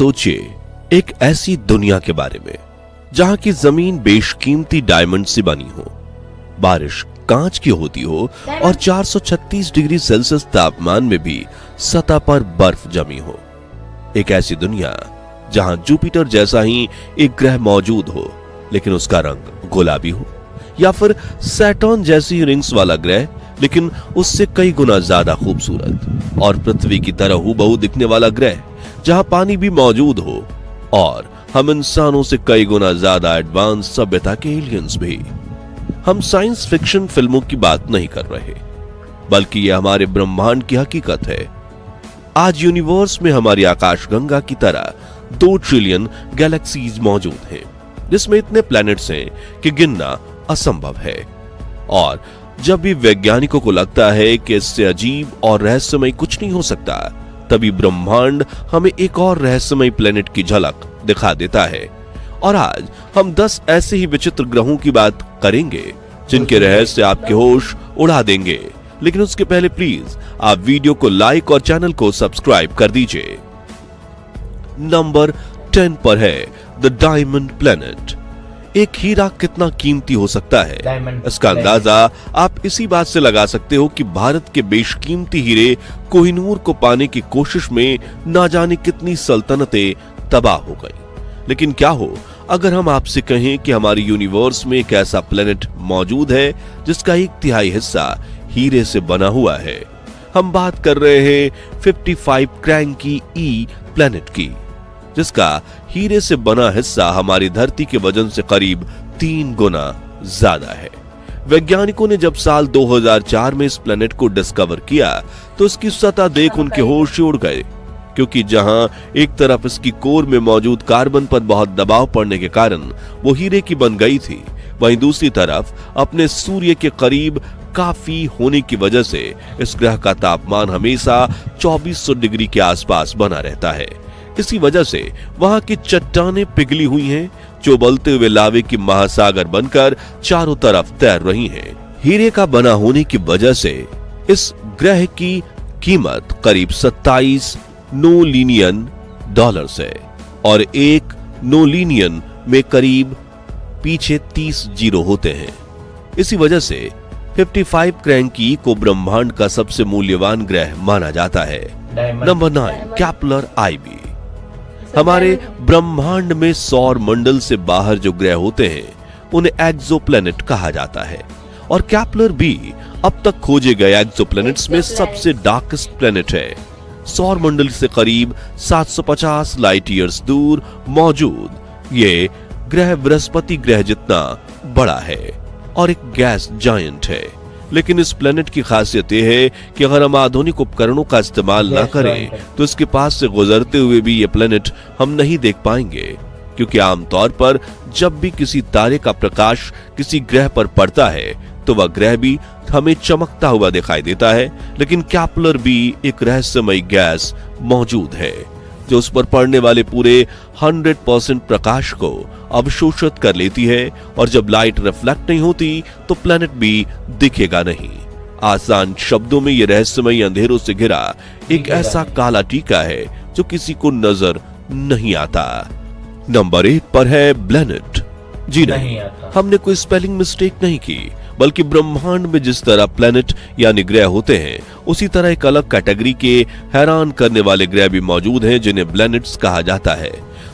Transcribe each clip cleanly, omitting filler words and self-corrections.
सोचिए एक ऐसी दुनिया के बारे में जहां की जमीन बेशकीमती डायमंड से बनी हो, बारिश कांच की होती हो और 436 डिग्री सेल्सियस तापमान में भी सतह पर बर्फ जमी हो। एक ऐसी दुनिया जहां जुपिटर जैसा ही एक ग्रह मौजूद हो लेकिन उसका रंग गुलाबी हो, या फिर सैटर्न जैसी रिंग्स वाला ग्रह लेकिन उससे कई गुना ज्यादा खूबसूरत, और पृथ्वी की तरह हूबहू दिखने वाला ग्रह जहां पानी भी मौजूद हो और हम इंसानों से कई गुना ज्यादा एडवांस सभ्यता के एलियंस भी। हम साइंस फिक्शन फिल्मों की बात नहीं कर रहे, बल्कि यह हमारे ब्रह्मांड की हकीकत है। आज यूनिवर्स में हमारी आकाशगंगा की तरह 2 ट्रिलियन गैलेक्सीज मौजूद हैं, जिसमें इतने प्लैनेट्स हैं कि गिनना असंभव है। और जब भी वैज्ञानिकों को लगता है कि इससे अजीब और रहस्यमय कुछ नहीं हो सकता, तभी ब्रह्मांड हमें एक और रहस्यमय प्लेनेट की झलक दिखा देता है। और आज हम 10 ऐसे ही विचित्र ग्रहों की बात करेंगे जिनके रहस्य आपके होश उड़ा देंगे। लेकिन उसके पहले प्लीज आप वीडियो को लाइक और चैनल को सब्सक्राइब कर दीजिए। नंबर 10 पर है द डायमंड प्लेनेट। एक हीरा कितना कीमती हो सकता है, इसका अंदाजा आप इसी बात से लगा सकते हो कि भारत के बेशकीमती हीरे कोहिनूर को पाने की कोशिश में ना जाने कितनी सल्तनतें तबाह हो गई। लेकिन क्या हो अगर हम आपसे कहें कि हमारे यूनिवर्स में एक ऐसा प्लेनेट मौजूद है जिसका 1/3 हिस्सा हीरे से बना हुआ है। हम बात कर रहे हैं 55 क्रैंकी ई प्लेनेट की, जिसका हीरे से बना हिस्सा हमारी धरती के वजन से करीब 3 गुना ज्यादा है। वैज्ञानिकों ने जब साल 2004 में इस प्लेनेट को डिस्कवर किया तो इसकी सतह देख उनके होश उड़ गए, क्योंकि जहां एक तरफ इसकी कोर में मौजूद कार्बन पर बहुत दबाव पड़ने के कारण वो हीरे की बन गई थी, वहीं दूसरी तरफ अपने सूर्य के करीब काफी होने की वजह से इस ग्रह का तापमान हमेशा 2400 डिग्री के आसपास बना रहता है। इसी वजह से वहां की चट्टानें पिघली हुई हैं, जो उबलते हुए लावे की महासागर बनकर चारों तरफ तैर रही हैं। हीरे का बना होने की वजह से इस ग्रह की कीमत करीब 27 नोलिनियन डॉलर्स है, और एक नोलिनियन में करीब पीछे 30 जीरो होते हैं। इसी वजह से 55 क्रैंकी को ब्रह्मांड का सबसे मूल्यवान ग्रह माना जाता है। Number 9 Kepler IB. हमारे ब्रह्मांड में सौर मंडल से बाहर जो ग्रह होते हैं उन्हें एक्सोप्लैनेट कहा जाता है, और कैप्लर भी अब तक खोजे गए एक्सोप्लैनेट्स में सबसे डार्केस्ट प्लेनेट है। सौर मंडल से करीब 750 लाइट ईयर्स दूर मौजूद ये ग्रह बृहस्पति ग्रह जितना बड़ा है और एक गैस जायंट है। लेकिन इस प्लेनेट की खासियत यह है कि अगर हम आधुनिक उपकरणों का इस्तेमाल ना करें तो इसके पास से गुजरते हुए भी ये प्लेनेट हम नहीं देख पाएंगे, क्योंकि आमतौर पर जब भी किसी तारे का प्रकाश किसी ग्रह पर पड़ता है तो वह ग्रह भी हमें चमकता हुआ दिखाई देता है। लेकिन कैप्लर भी एक रहस्यमय गैस मौजूद है जो उस पर पड़ने वाले पूरे 100% प्रकाश को अवशोषित कर लेती है, और जब लाइट रिफ्लेक्ट नहीं होती तो प्लेनेट भी दिखेगा नहीं। आसान शब्दों में यह रहस्यमय अंधेरों से घिरा एक ऐसा काला टीका है जो किसी को नजर नहीं आता। नंबर 8 पर है प्लेनेट। जी नहीं, हमने कोई स्पेलिंग मिस्टेक नहीं की, बल्कि ब्रह्मांड में जिस तरह प्लेनेट यानी ग्रह होते हैं उसी तरह एक अलग कैटेगरी के हैरान करने वाले ग्रह भी मौजूद हैं जिन्हें प्लैनेट्स कहा जाता है।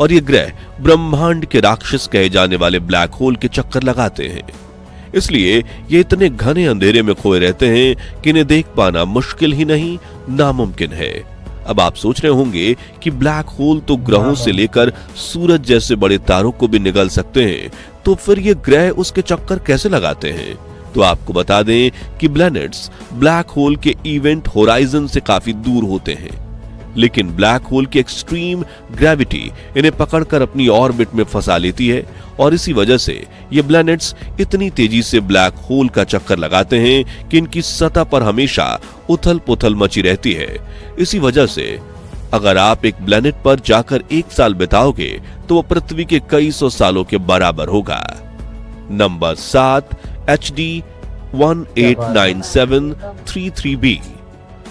और ये ग्रह ब्रह्मांड के राक्षस कहे जाने वाले ब्लैक होल के चक्कर लगाते हैं, इसलिए ये इतने घने अंधेरे में खोए रहते हैं कि इन्हें देख पाना मुश्किल ही नहीं नामुमकिन है। अब आप सोच रहे होंगे कि ब्लैक होल तो ग्रहों से लेकर सूरज जैसे बड़े तारों को भी निगल सकते हैं, तो फिर ये ग्रह उसके चक्कर कैसे लगाते हैं? तो आपको बता दें कि प्लैनेट्स ब्लैक होल के इवेंट होराइजन से काफी दूर होते हैं, लेकिन ब्लैक होल की एक्सट्रीम ग्रेविटी इन्हें पकड़कर अपनी ऑर्बिट में फंसा लेती है, और इसी वजह से ये प्लैनेट्स इतनी तेजी से ब्लैक होल का चक्कर लगाते हैं कि इनकी सतह पर हमेशा उथल पुथल मची रहती है। इसी वजह से अगर आप एक प्लैनेट पर जाकर 1 साल बिताओगे तो वो पृथ्वी के कई सौ सालों के बराबर होगा। Number 7 HD 189733b।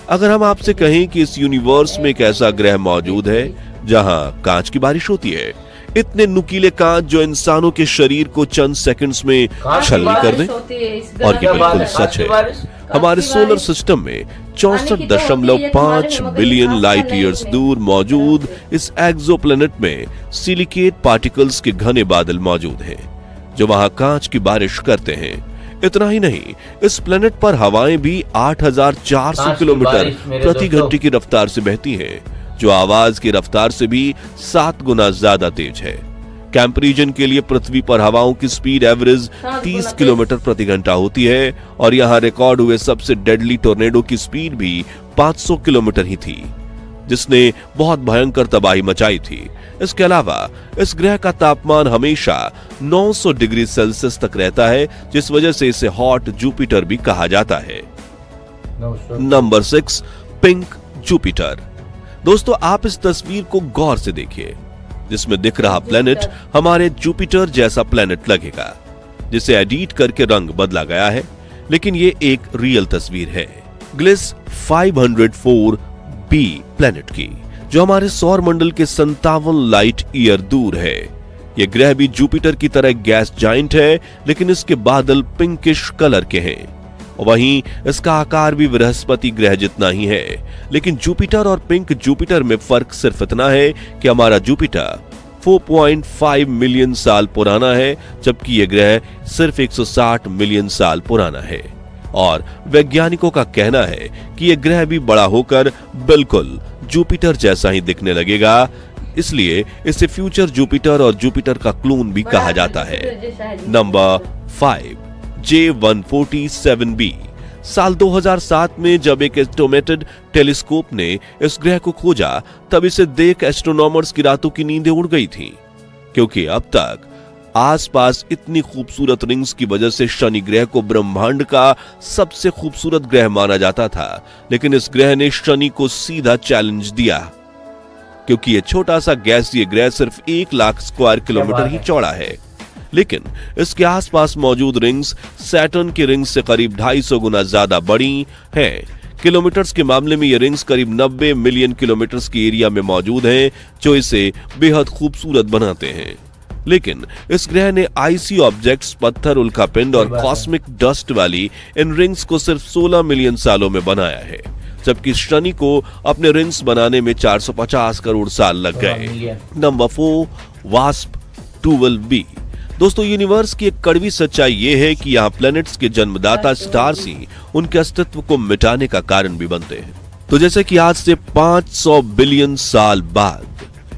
अगर हम आपसे कहें कि इस यूनिवर्स में एक ऐसा ग्रह मौजूद है जहां कांच की बारिश होती है। इतने नुकीले कांच जो इंसानों के शरीर को चंद सेकंड्स में छलनी कर दें। और ये बिल्कुल सच है। हमारे सोलर सिस्टम में 64.5 बिलियन लाइट ईयर्स दूर मौजूद इस एक्सोप्लैनेट में सिलिकेट पार्टिकल्स के घने बादल मौजूद हैं, जो वहां कांच की बारिश करते हैं। इतना ही नहीं, इस प्लेनेट पर हवाएं भी 8,400 किलोमीटर प्रति घंटे की रफ्तार से बहती हैं, जो आवाज की रफ्तार से भी 7 गुना ज्यादा तेज है। कैंप रीजन के लिए पृथ्वी पर हवाओं की स्पीड एवरेज 30 किलोमीटर प्रति घंटा होती है और यहां रिकॉर्ड हुए सबसे डेडली टोर्नेडो की स्पीड भी 500 किलोमीटर ही थी, जिसने बहुत भयंकर तबाही मचाई थी। इसके अलावा इस ग्रह का तापमान हमेशा 900 डिग्री सेल्सियस तक रहता है, जिस वजह से इसे हॉट जुपिटर भी कहा जाता है। Number 6, pink Jupiter. दोस्तों, आप इस तस्वीर को गौर से देखिए, जिसमें दिख रहा प्लेनेट हमारे जुपिटर जैसा प्लेनेट लगेगा, जिसे एडिट करके रंग बदला गया है, लेकिन ये एक रियल तस्वीर है ग्लिस 504b प्लेनेट की, जो हमारे सौर मंडल के 57 लाइट ईयर दूर है। यह ग्रह भी जुपिटर की तरह गैस जाइंट है, लेकिन इसके बादल पिंकिश कलर के हैं। वहीं इसका आकार भी बृहस्पति ग्रह जितना ही है, लेकिन जुपिटर और पिंक जुपिटर में फर्क सिर्फ इतना है कि हमारा जुपिटर 4.5 मिलियन साल पुराना है, जबकि यह ग्रह सिर्फ 160 मिलियन साल पुराना है। और वैज्ञानिकों का कहना है कि यह ग्रह भी बड़ा होकर बिल्कुल जुपिटर जैसा ही दिखने लगेगा, इसलिए इसे फ्यूचर जुपिटर और जुपिटर का क्लोन भी कहा जाता है। Number 5, J147b। साल 2007 में जब एक एस्ट्रोमेटेड टेलीस्कोप ने इस ग्रह को खोजा, तब इसे देख एस्ट्रोनॉमर्स की रातों की नींदें उड़ गई थीं, क्योंकि अब तक आसपास इतनी खूबसूरत रिंग्स की वजह से शनि ग्रह को ब्रह्मांड का सबसे खूबसूरत ग्रह माना जाता था। लेकिन इस ग्रह ने शनि को सीधा चैलेंज दिया, क्योंकि यह छोटा सा गैसीय ग्रह सिर्फ 1 लाख स्क्वायर किलोमीटर ही चौड़ा है, लेकिन इसके आसपास मौजूद रिंग्स सैटर्न की रिंग्स से करीब 250 गुना ज्यादा बड़ी हैं। किलोमीटर्स के मामले में ये रिंग्स करीब 90 मिलियन किलोमीटर्स की एरिया में मौजूद हैं, जो इसे बेहद खूबसूरत बनाते हैं। लेकिन इस ग्रह ने आइसी ऑब्जेक्ट्स, पत्थर, उल्कापिंड और कॉस्मिक डस्ट वाली इन रिंग्स को सिर्फ 16 मिलियन सालों में बनाया है, जबकि शनि को अपने रिंग्स बनाने में 450 करोड़ साल लग गए। Number 4, wasp 12b। दोस्तों, यूनिवर्स की एक कड़वी सच्चाई यह है कि यहाँ प्लैनेट्स के जन्मदाता स्टार्स ही उनके अस्तित्व को मिटाने का कारण भी बनते हैं। तो जैसे कि आज से 500 बिलियन साल बाद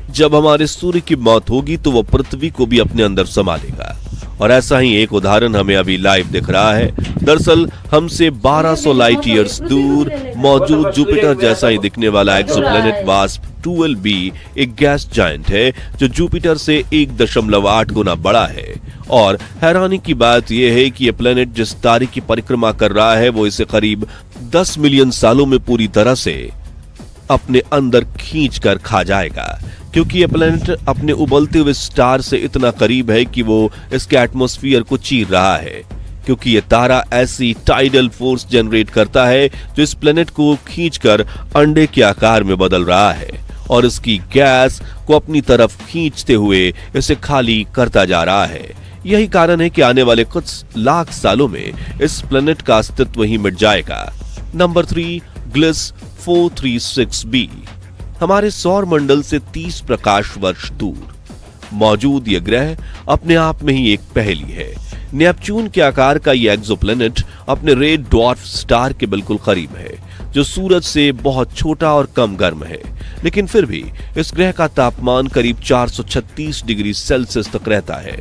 जब हमारे सूर्य की मौत होगी, तो वह पृथ्वी को भी अपने अंदर समा लेगा। और ऐसा ही एक उदाहरण हमें अभी लाइव दिख रहा है। दरअसल हमसे 1200 लाइट ईयर्स दूर मौजूद जुपिटर जैसा ही दिखने वाला एक्सोप्लैनेट वास्प 12b एक गैस जायंट है, जो जुपिटर से 1.8 गुना बड़ा है। और हैरानी की बात यह है कि यह प्लेनेट जिस तारे की परिक्रमा कर रहा है, वो इसे करीब 10 मिलियन सालों में पूरी तरह से अपने अंदर खींच कर खा जाएगा, क्योंकि यह प्लेनेट अपने उबलते हुए स्टार से इतना करीब है कि वो इसके एटमॉस्फेयर को चीर रहा है, क्योंकि यह तारा ऐसी टाइडल फोर्स जनरेट करता है जो इस प्लेनेट को खींचकर अंडे के आकार में बदल रहा है और इसकी गैस को अपनी तरफ खींचते हुए इसे खाली करता जा रहा है। यही कारण है कि आने वाले कुछ लाख सालों में इस प्लेनेट का अस्तित्व ही मिट जाएगा। Number 3, ग्लिस 436b। हमारे सौर मंडल से 30 प्रकाश वर्ष दूर मौजूद यह ग्रह अपने आप में ही एक पहेली है। नेपच्यून के आकार का यह एक्सोप्लैनेट अपने रेड ड्वार्फ स्टार के बिल्कुल करीब है, जो सूरज से बहुत छोटा और कम गर्म है, लेकिन फिर भी इस ग्रह का तापमान करीब 436 डिग्री सेल्सियस तक रहता है।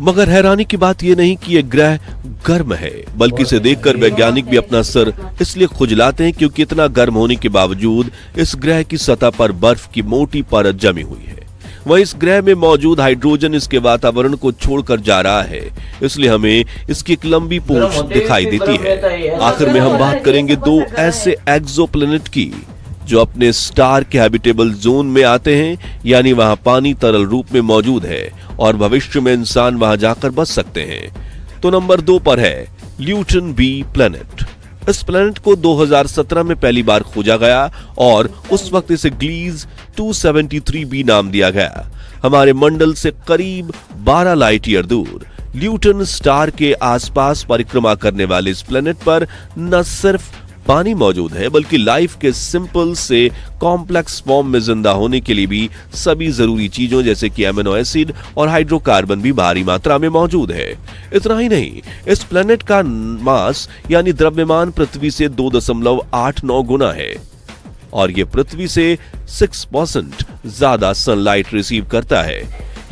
मगर हैरानी की बात यह नहीं कि यह ग्रह गर्म है, बल्कि इसे देखकर वैज्ञानिक भी अपना सर इसलिए खुजलाते हैं क्योंकि इतना गर्म होने के बावजूद इस ग्रह की सतह पर बर्फ की मोटी परत जमी हुई है। वहीं इस ग्रह में मौजूद हाइड्रोजन इसके वातावरण को छोड़कर जा रहा है, इसलिए हमें इसकी एक लंबी पूंछ दिखाई देती है। आखिर में हम बात करेंगे 2 ऐसे एक्सोप्लैनेट की जो अपने स्टार के हैबिटेबल जोन में आते हैं, यानी वहां पानी तरल रूप में मौजूद है और भविष्य में इंसान वहां जाकर बच सकते हैं। तो नंबर 2 पर है ल्यूटन बी प्लैनेट। इस प्लेनेट को 2017 में पहली बार खोजा गया और उस वक्त इसे ग्लीज 273b नाम दिया गया। हमारे मंडल से करीब 12 लाइट ईयर दूर ल्यूटन स्टार के आसपास परिक्रमा करने वाले इस प्लेनेट पर न सिर्फ पानी मौजूद है बल्कि लाइफ के सिंपल से कॉम्प्लेक्स फॉर्म में जिंदा होने के लिए भी सभी जरूरी चीजों जैसे कि एमिनो एसिड और हाइड्रोकार्बन भी भारी मात्रा में मौजूद है। इतना ही नहीं, इस प्लेनेट का मास यानी द्रव्यमान पृथ्वी से 2.89 गुना है और यह पृथ्वी से 6% ज्यादा सनलाइट रिसीव करता है।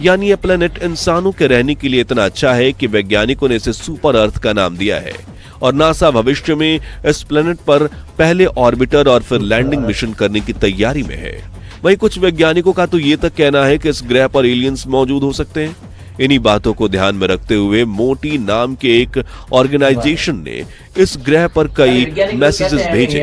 यानी यह प्लेनेट इंसानों के रहने के लिए इतना अच्छा है कि वैज्ञानिकों ने इसे सुपर अर्थ का नाम दिया है और नासा भविष्य में इस प्लेनेट पर पहले ऑर्बिटर और फिर लैंडिंग मिशन करने की तैयारी में है। वहीं कुछ वैज्ञानिकों का तो यह तक कहना है कि इस ग्रह पर एलियंस मौजूद हो सकते हैं। इन्हीं बातों को ध्यान में रखते हुए मोटी नाम के एक ऑर्गेनाइजेशन ने इस ग्रह पर कई मैसेजेस भेजे,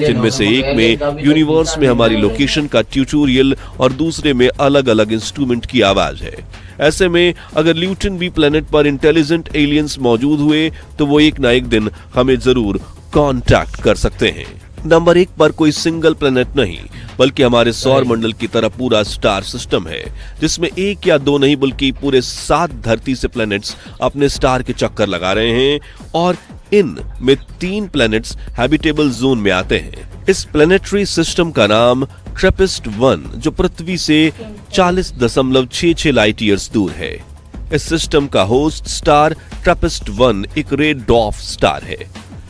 जिनमें से एक में यूनिवर्स में हमारी लोकेशन का ट्यूटोरियल और दूसरे में अलग अलग इंस्ट्रूमेंट की आवाज है। ऐसे में अगर ल्यूटन बी प्लेनेट पर इंटेलिजेंट एलियंस मौजूद हुए तो वो एक ना एक दिन हमें जरूर कांटेक्ट कर सकते हैं। नंबर 1 पर कोई सिंगल प्लेनेट नहीं बल्कि हमारे सौर मंडल की तरह पूरा स्टार सिस्टम है, जिसमें 1 या 2 नहीं बल्कि पूरे 7 धरती से प्लेनेट्स अपने स्टार के चक्कर लगा रहे हैं और इन में 3 प्लेनेट्स हैबिटेबल जोन में आते हैं। इस प्लेनेटरी सिस्टम का नाम ट्रेपिस्ट-1 जो पृथ्वी से 40.66 लाइट ईयर्स दूर है। इस सिस्टम का होस्ट स्टार ट्रेपिस्ट-1 एक रेड डॉर्फ स्टार है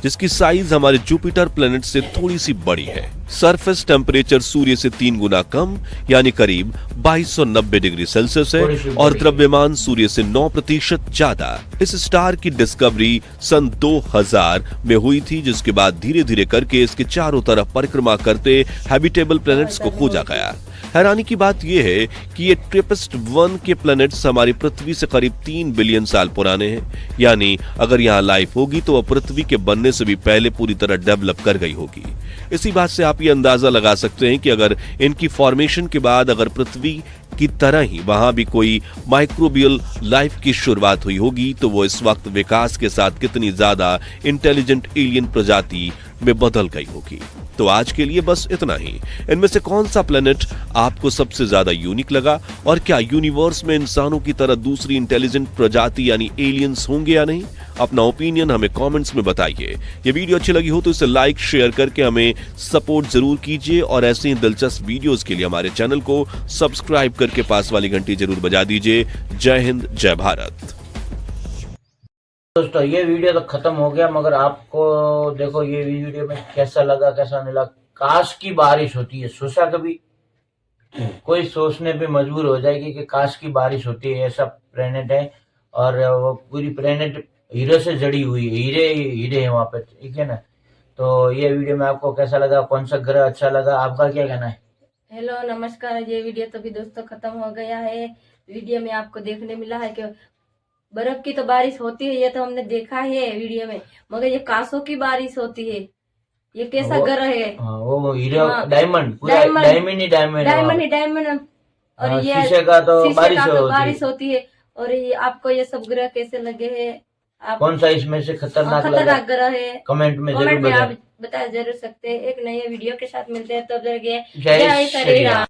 जिसकी साइज हमारे जुपिटर प्लेनेट से थोड़ी सी बड़ी है। सरफेस टेम्परेचर सूर्य से 3 गुना कम यानी करीब 2290 डिग्री सेल्सियस है और द्रव्यमान सूर्य से 9% ज्यादा। इस स्टार की डिस्कवरी सन 2000 में हुई थी, जिसके बाद धीरे धीरे करके इसके चारों तरफ परिक्रमा करते हैबिटेबल प्लैनेट्स को खोजा गया। हैरानी की बात यह है कि ये ट्रेपिस्ट-1 के प्लैनेट्स हमारी पृथ्वी से करीब 3 बिलियन साल पुराने हैं। यानी अगर यहाँ लाइफ होगी तो वह पृथ्वी के बनने से भी पहले पूरी तरह डेवलप कर गई होगी। इसी बात से आप ये अंदाजा लगा सकते हैं कि अगर इनकी फॉर्मेशन के बाद अगर पृथ्वी की तरह ही वहां भी कोई माइक्रोबियल लाइफ की शुरुआत हुई होगी तो वो इस वक्त विकास के साथ कितनी ज्यादा इंटेलिजेंट एलियन प्रजाति में बदल गई होगी। तो आज के लिए बस इतना ही। इनमें से कौन सा प्लेनेट आपको सबसे ज्यादा यूनिक लगा और क्या यूनिवर्स में इंसानों की तरह दूसरी इंटेलिजेंट प्रजाति यानी एलियंस होंगे या नहीं? अपना ओपिनियन हमें कमेंट्स में बताइए। ये वीडियो अच्छी लगी हो तो इसे लाइक शेयर करके हमें सपोर्ट जरूर कीजिए और ऐसे ही दिलचस्प वीडियोस के लिए हमारे चैनल को सब्सक्राइब करके पास वाली घंटी जरूर बजा दीजिए। जय हिंद, जय भारत। दोस्तों ये वीडियो तो खत्म हो गया, मगर आपको देखो ये वीडियो में कैसा लगा कैसा नहीं लगा। काश की बारिश होती है, सोचा कभी? कोई सोचने पे मजबूर हो जाएगी कि काश की बारिश होती है। ऐसा प्लेनेट है और वो पूरी प्लेनेट हीरे से जड़ी हुई है, हीरे है वहां पे, ठीक है ना। तो ये वीडियो में आपको कैसा लगा, कौन सा ग्रह अच्छा लगा, आपका क्या कहना है? हेलो नमस्कार। ये वीडियो तो भी दोस्तों खत्म हो गया है। वीडियो में आपको देखने मिला है कि बर्फ की तो बारिश होती है, ये तो हमने देखा है वीडियो में, मगर ये कांसों की बारिश होती है। ये कैसा ग्रह है? वो हीरे, डायमंड, डायमंड ही डायमंड। और ये शीशे का तो बारिश होती है। और ये आपको ये सब ग्रह कैसे लगे हैं? आप कौन सा इसमें से खतरनाक ग्रह है? कमेंट में आप बता जरूर सकते हैं। एक नए वीडियो के साथ मिलते हैं, तब तक जय श्री राम।